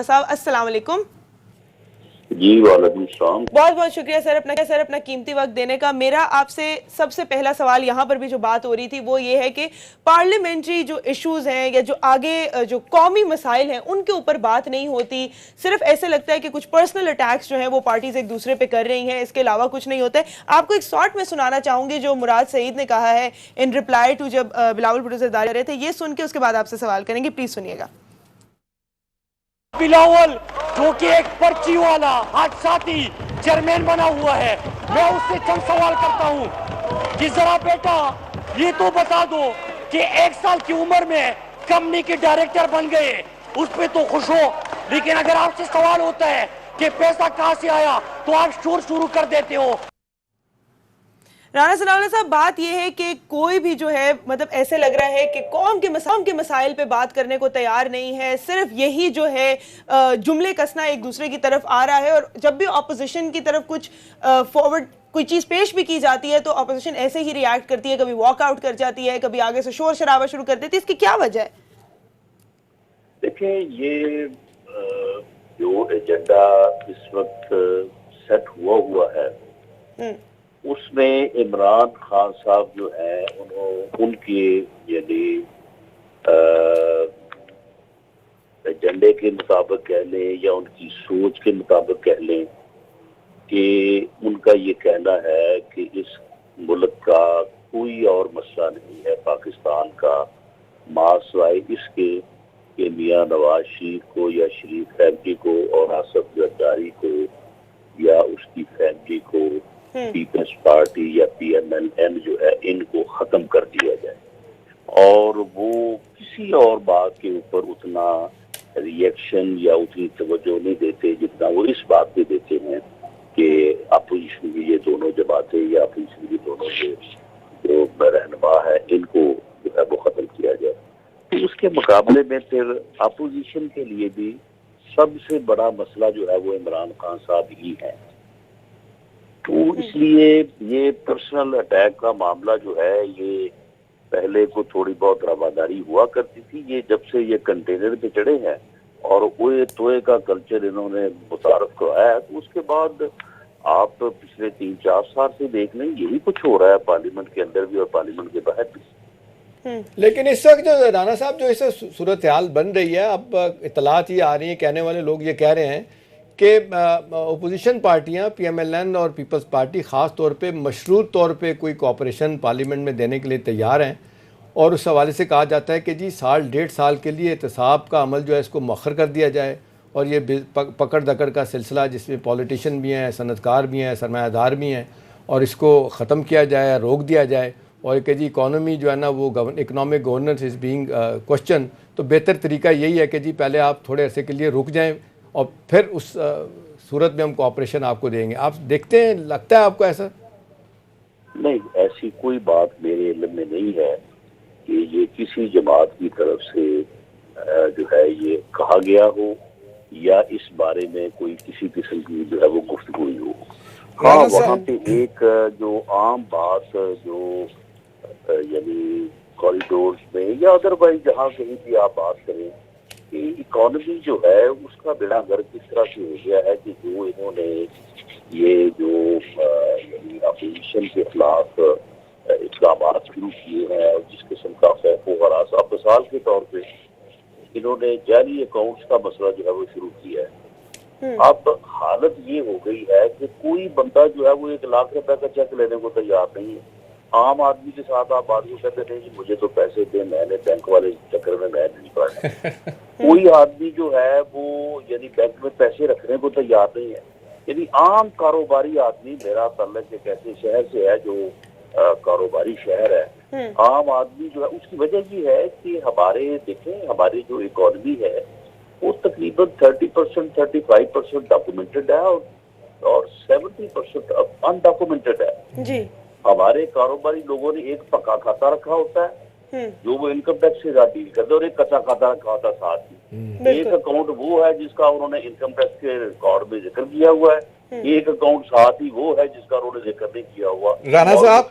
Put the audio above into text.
साहब अस्सलाम वालेकुम। जी वालेकुम सलाम। बहुत बहुत शुक्रिया सर अपना कीमती वक्त देने का। मेरा आपसे सबसे पहला सवाल यहाँ पर भी जो बात हो रही थी वो ये है कि पार्लियामेंट्री जो इश्यूज हैं या जो आगे जो कौमी मसाइल हैं उनके ऊपर बात नहीं होती। सिर्फ ऐसे लगता है कि कुछ पर्सनल अटैक्स जो हैं वो पार्टीज एक दूसरे पे कर रही हैं, इसके अलावा कुछ नहीं होता है। आपको एक शॉर्ट में सुनाना चाहूंगी जो मुराद सईद ने कहा है इन रिप्लाई टू जब बिलावल भुट्टो सरदारी रहे थे, ये सुन के उसके बाद आपसे सवाल करेंगे, प्लीज सुनिएगा। बिलावल जो कि एक पर्ची वाला हादसाती चेयरमैन बना हुआ है, मैं उससे चंद सवाल करता हूं कि जरा बेटा ये तो बता दो कि 1 साल की उम्र में कंपनी के डायरेक्टर बन गए, उस पे तो खुश हो, लेकिन अगर आपसे सवाल होता है कि पैसा कहां से आया तो आप शोर शुरू कर देते हो। राना सनाउल्लाह साहब, बात यह है कि कोई भी जो है मतलब ऐसे लग रहा है कि कौम के मसाइल पे बात करने को तैयार नहीं है, सिर्फ यही जो है जुमले कसना एक दूसरे की तरफ आ रहा है। और जब भी अपोजिशन की तरफ कुछ फॉरवर्ड कोई चीज पेश भी की जाती है तो अपोजिशन ऐसे ही रिएक्ट करती है, कभी वॉकआउट कर जाती है, कभी आगे से शोर शराबा शुरू कर देती है। इसकी क्या वजह है? देखिए, ये जो एजेंडा इस वक्त सेट हुआ है उसमें इमरान खान साहब जो है उनके यानी एजेंडे के मुताबिक कह लें या उनकी सोच के मुताबिक कह लें कि उनका ये कहना है कि इस मुल्क का कोई और मसला नहीं है पाकिस्तान का, मासवाए इसके कि मियां नवाज शरीफ को या शरीफ फैमिली को और आसफ जरदारी को या उसकी फैमिली को पीपल्स पार्टी या PMLN जो है इनको खत्म कर दिया जाए। और वो किसी और बात के ऊपर उतना रिएक्शन या उतनी तवज्जो नहीं देते जितना वो इस बात पे देते हैं कि अपोजिशन की ये दोनों जमातें या अपोजिशन की दोनों जो रहनुमा है इनको जो है वो खत्म किया जाए। तो उसके मुकाबले में फिर अपोजिशन के लिए भी सबसे बड़ा मसला जो है वो इमरान खान साहब ही है। तो इसलिए ये पर्सनल अटैक का मामला जो है ये पहले को थोड़ी बहुत रवादारी हुआ करती थी, ये जब से ये कंटेनर पे चढ़े हैं और ओए तोए का कल्चर इन्होंने मुतारफ करवाया तो उसके बाद आप पिछले 3-4 साल से देख लें यही कुछ हो रहा है पार्लियामेंट के अंदर भी और पार्लियामेंट के बाहर भी। लेकिन इस वक्त जो राना साहब जो इस सूरत हाल बन रही है, अब इतलात ये आ रही है, कहने वाले लोग ये कह रहे हैं कि अपोजिशन पार्टियां PMLN और पीपल्स पार्टी ख़ास तौर पे मशरूत तौर पे कोई कोऑपरेशन पार्लियामेंट में देने के लिए तैयार हैं। और उस हवाले से कहा जाता है कि जी 1.5 साल के लिए एहतसाब का अमल जो है इसको मौखर कर दिया जाए और ये पकड़ दकड़ का सिलसिला जिसमें पॉलिटिशियन भी हैं, सनतकार भी हैं, सरमायादार भी हैं, और इसको ख़त्म किया जाए, रोक दिया जाए। और कि जी इकॉनमी जो है ना वो economic governance is being question, तो बेहतर तरीका यही है कि जी पहले आप थोड़े अरसे के लिए रुक जाएं और फिर उस सूरत में हम कोऑपरेशन आपको देंगे। आप देखते हैं, लगता है आपको ऐसा? नहीं, ऐसी कोई बात मेरे इल्म में नहीं है कि ये किसी जमात की तरफ से जो है ये कहा गया हो या इस बारे में कोई किसी किस्म की जो है वो गुफ्तगू हुई हो। हाँ, वहाँ पे एक जो आम बात जो यानी कॉरिडोर्स में या अदरवाइज जहाँ कहीं भी आप बात करें कि इकॉनमी जो है उसका बेड़ा गर्क किस तरह से हो गया है कि जो इन्होंने ये जो यानी अपोजिशन के खिलाफ इक़दाम शुरू किए हैं और जिस किस्म का खौफ व हरास अब मिसाल के तौर पे इन्होंने जाली अकाउंट्स का मसला जो है वो शुरू किया है। अब हालत ये हो गई है कि कोई बंदा जो है वो 1 लाख रुपए का चेक लेने को तैयार नहीं है। आम आदमी के साथ आप बात को कहते नहीं मुझे तो पैसे दे, मैंने बैंक वाले चक्कर में मैं नहीं पड़ा। कोई आदमी जो है वो यानी बैंक में पैसे रखने को तैयार नहीं है। यानी आम कारोबारी आदमी, मेरा ताल्लुक एक ऐसे शहर से है जो कारोबारी शहर है, आम आदमी जो है उसकी वजह ये है कि हमारी जो इकॉनमी है वो तकरीबन 30% 35% डॉक्यूमेंटेड है और 70% अनडॉक्यूमेंटेड है जी। हमारे कारोबारी लोगों ने एक पक्का खाता रखा होता है जो वो इनकम टैक्स से डील करते हैं और एक कच्चा खाता रखा होता है साथ ही। एक अकाउंट वो है जिसका उन्होंने इनकम टैक्स के रिकॉर्ड में जिक्र किया हुआ है, एक अकाउंट साथ ही वो है जिसका उन्होंने जिक्र नहीं किया हुआ। राना साहब